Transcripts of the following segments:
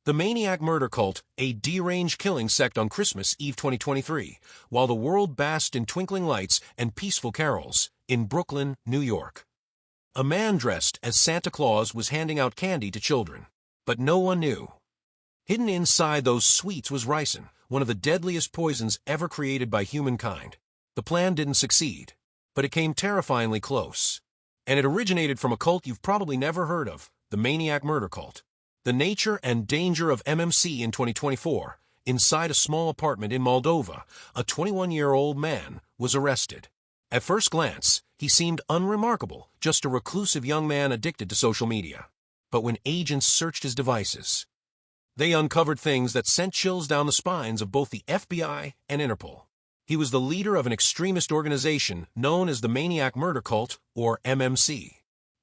The Maniac Murder Cult, a deranged killing sect on Christmas Eve 2023, while the world basked in twinkling lights and peaceful carols, in Brooklyn, New York. A man dressed as Santa Claus was handing out candy to children, but no one knew. Hidden inside those sweets was ricin, one of the deadliest poisons ever created by humankind. The plan didn't succeed, but it came terrifyingly close. And it originated from a cult you've probably never heard of, the Maniac Murder Cult. The nature and danger of MMC in 2024. Inside a small apartment in Moldova, a 21-year-old man was arrested. At first glance, he seemed unremarkable, just a reclusive young man addicted to social media. But when agents searched his devices, they uncovered things that sent chills down the spines of both the FBI and Interpol. He was the leader of an extremist organization known as the Maniac Murder Cult, or MMC.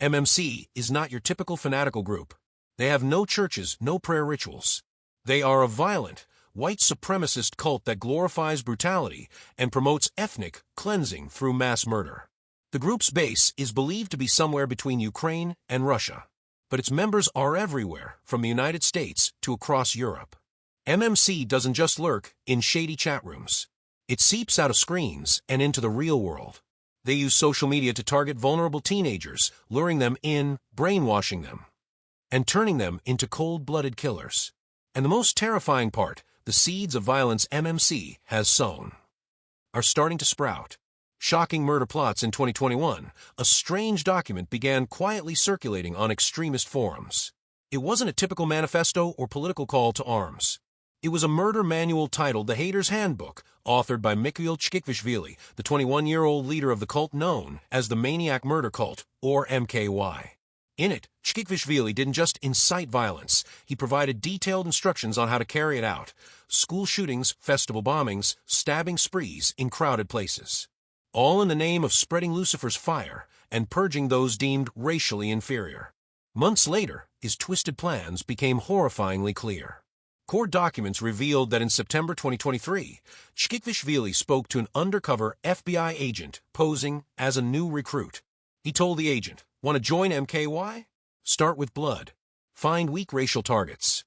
MMC is not your typical fanatical group. They have no churches, no prayer rituals. They are a violent, white supremacist cult that glorifies brutality and promotes ethnic cleansing through mass murder. The group's base is believed to be somewhere between Ukraine and Russia, but its members are everywhere, from the United States to across Europe. MMC doesn't just lurk in shady chat rooms. It seeps out of screens and into the real world. They use social media to target vulnerable teenagers, luring them in, brainwashing them, and turning them into cold-blooded killers. And the most terrifying part, the seeds of violence MMC has sown are starting to sprout. Shocking murder plots in 2021, a strange document began quietly circulating on extremist forums. It wasn't a typical manifesto or political call to arms. It was a murder manual titled The Hater's Handbook, authored by Michail Chkhikvishvili, the 21-year-old leader of the cult known as the Maniac Murder Cult, or MKY. In it, Chkhikvishvili didn't just incite violence, he provided detailed instructions on how to carry it out. School shootings, festival bombings, stabbing sprees in crowded places. All in the name of spreading Lucifer's fire and purging those deemed racially inferior. Months later, his twisted plans became horrifyingly clear. Court documents revealed that in September 2023, Chkhikvishvili spoke to an undercover FBI agent posing as a new recruit. He told the agent, "Want to join MKY? Start with blood. Find weak racial targets.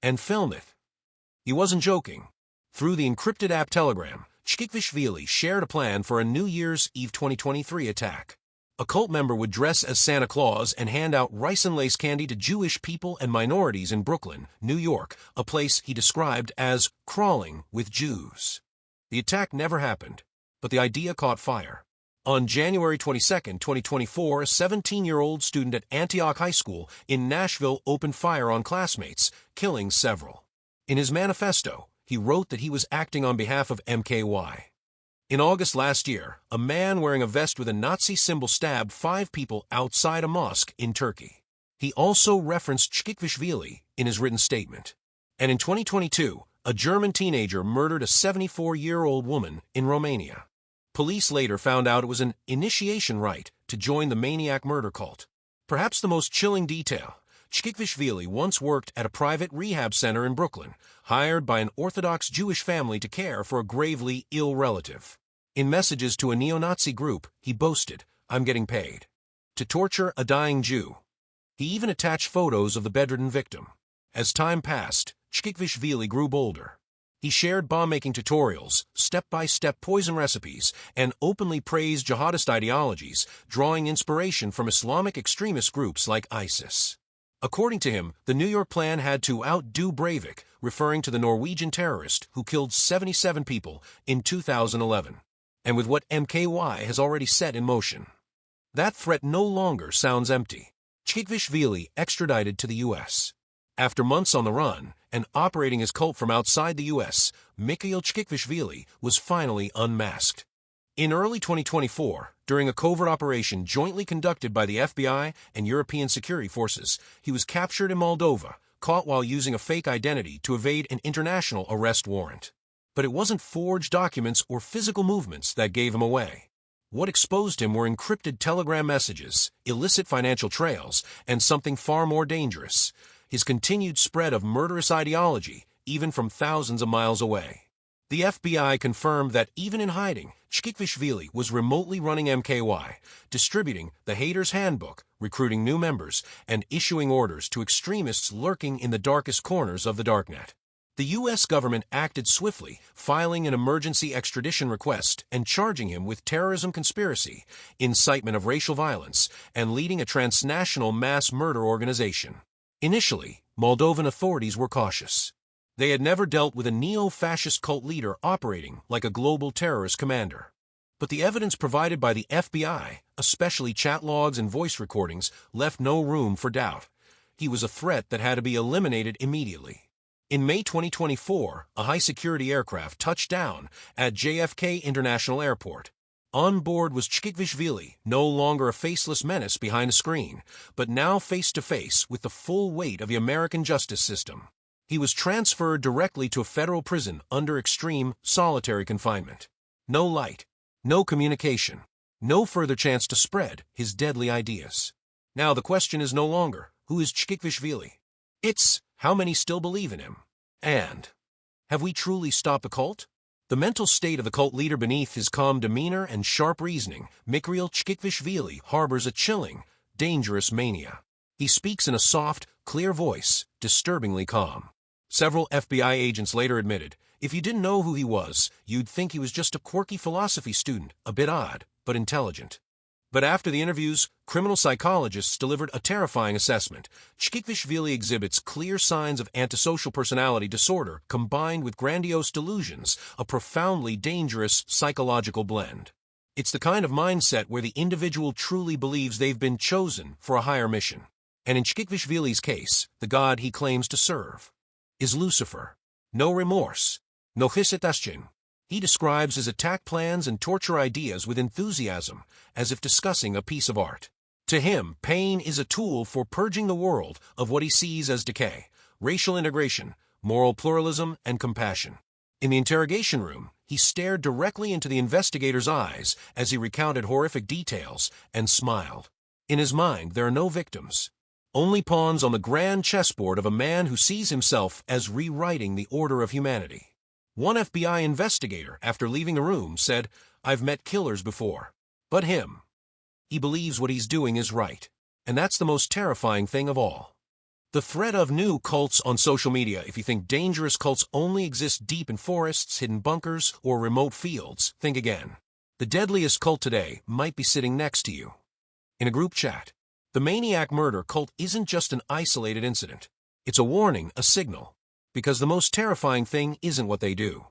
And film it." He wasn't joking. Through the encrypted app Telegram, Chkhikvishvili shared a plan for a New Year's Eve 2023 attack. A cult member would dress as Santa Claus and hand out ricin lace candy to Jewish people and minorities in Brooklyn, New York, a place he described as crawling with Jews. The attack never happened, but the idea caught fire. On January 22, 2024, a 17-year-old student at Antioch High School in Nashville opened fire on classmates, killing several. In his manifesto, he wrote that he was acting on behalf of MKY. In August last year, a man wearing a vest with a Nazi symbol stabbed 5 people outside a mosque in Turkey. He also referenced Chkhikvishvili in his written statement. And in 2022, a German teenager murdered a 74-year-old woman in Romania. Police later found out it was an initiation rite to join the Maniac Murder Cult. Perhaps the most chilling detail, Chkhikvishvili once worked at a private rehab center in Brooklyn, hired by an Orthodox Jewish family to care for a gravely ill relative. In messages to a neo-Nazi group, he boasted, "I'm getting paid to torture a dying Jew." He even attached photos of the bedridden victim. As time passed, Chkhikvishvili grew bolder. He shared bomb-making tutorials, step-by-step poison recipes, and openly praised jihadist ideologies, drawing inspiration from Islamic extremist groups like ISIS. According to him, the New York plan had to outdo Breivik, referring to the Norwegian terrorist who killed 77 people in 2011. And with what MKY has already set in motion, that threat no longer sounds empty. Chkhikvishvili extradited to the U.S. After months on the run and operating his cult from outside the U.S., Michail Chkhikvishvili was finally unmasked. In early 2024, during a covert operation jointly conducted by the FBI and European security forces, he was captured in Moldova, caught while using a fake identity to evade an international arrest warrant. But it wasn't forged documents or physical movements that gave him away. What exposed him were encrypted Telegram messages, illicit financial trails, and something far more dangerous, his continued spread of murderous ideology, even from thousands of miles away. The FBI confirmed that even in hiding, Chkhikvishvili was remotely running MKY, distributing the Hater's Handbook, recruiting new members, and issuing orders to extremists lurking in the darkest corners of the darknet. The U.S. government acted swiftly, filing an emergency extradition request and charging him with terrorism conspiracy, incitement of racial violence, and leading a transnational mass murder organization. Initially, Moldovan authorities were cautious. They had never dealt with a neo-fascist cult leader operating like a global terrorist commander. But the evidence provided by the FBI, especially chat logs and voice recordings, left no room for doubt. He was a threat that had to be eliminated immediately. In May 2024, a high-security aircraft touched down at JFK International Airport. On board was Chkhikvishvili, no longer a faceless menace behind a screen, but now face-to-face with the full weight of the American justice system. He was transferred directly to a federal prison under extreme solitary confinement. No light, no communication, no further chance to spread his deadly ideas. Now the question is no longer, who is Chkhikvishvili? It's, how many still believe in him? And, have we truly stopped the cult? The mental state of the cult leader beneath his calm demeanor and sharp reasoning, Michail Chkhikvishvili harbors a chilling, dangerous mania. He speaks in a soft, clear voice, disturbingly calm. Several FBI agents later admitted, if you didn't know who he was, you'd think he was just a quirky philosophy student, a bit odd, but intelligent. But after the interviews, criminal psychologists delivered a terrifying assessment. Chkhikvishvili exhibits clear signs of antisocial personality disorder combined with grandiose delusions, a profoundly dangerous psychological blend. It's the kind of mindset where the individual truly believes they've been chosen for a higher mission. And in Chkhikvishvili's case, the god he claims to serve is Lucifer. No remorse, no hesitation. He describes his attack plans and torture ideas with enthusiasm, as if discussing a piece of art. To him, pain is a tool for purging the world of what he sees as decay, racial integration, moral pluralism, and compassion. In the interrogation room, he stared directly into the investigator's eyes as he recounted horrific details and smiled. In his mind, there are no victims, only pawns on the grand chessboard of a man who sees himself as rewriting the order of humanity. One FBI investigator, after leaving the room, said, "I've met killers before, but him. He believes what he's doing is right, and that's the most terrifying thing of all." The threat of new cults on social media. If you think dangerous cults only exist deep in forests, hidden bunkers, or remote fields, think again. The deadliest cult today might be sitting next to you in a group chat. The Maniac Murder Cult isn't just an isolated incident. It's a warning, a signal. Because the most terrifying thing isn't what they do.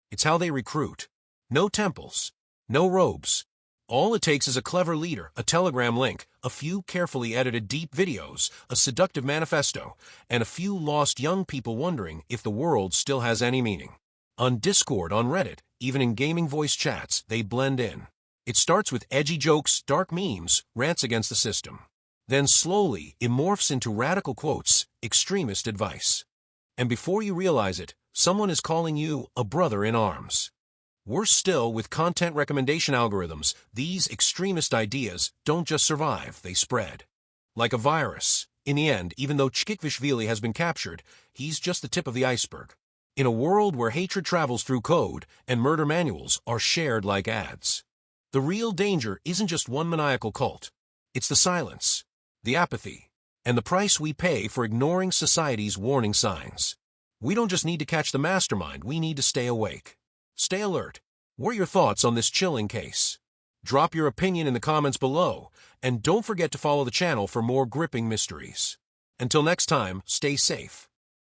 It's how they recruit. No temples, no robes. All it takes is a clever leader, a Telegram link, a few carefully edited deep videos, a seductive manifesto, and a few lost young people wondering if the world still has any meaning. On Discord, on Reddit, even in gaming voice chats, they blend in. It starts with edgy jokes, dark memes, rants against the system. Then slowly it morphs into radical quotes, extremist advice. And before you realize it, someone is calling you a brother in arms. Worse still, with content recommendation algorithms, these extremist ideas don't just survive, they spread. Like a virus. In the end, even though Chkhikvishvili has been captured, he's just the tip of the iceberg. In a world where hatred travels through code and murder manuals are shared like ads. The real danger isn't just one maniacal cult. It's the silence, the apathy, and the price we pay for ignoring society's warning signs. We don't just need to catch the mastermind, we need to stay awake. Stay alert. What are your thoughts on this chilling case? Drop your opinion in the comments below, and don't forget to follow the channel for more gripping mysteries. Until next time, stay safe.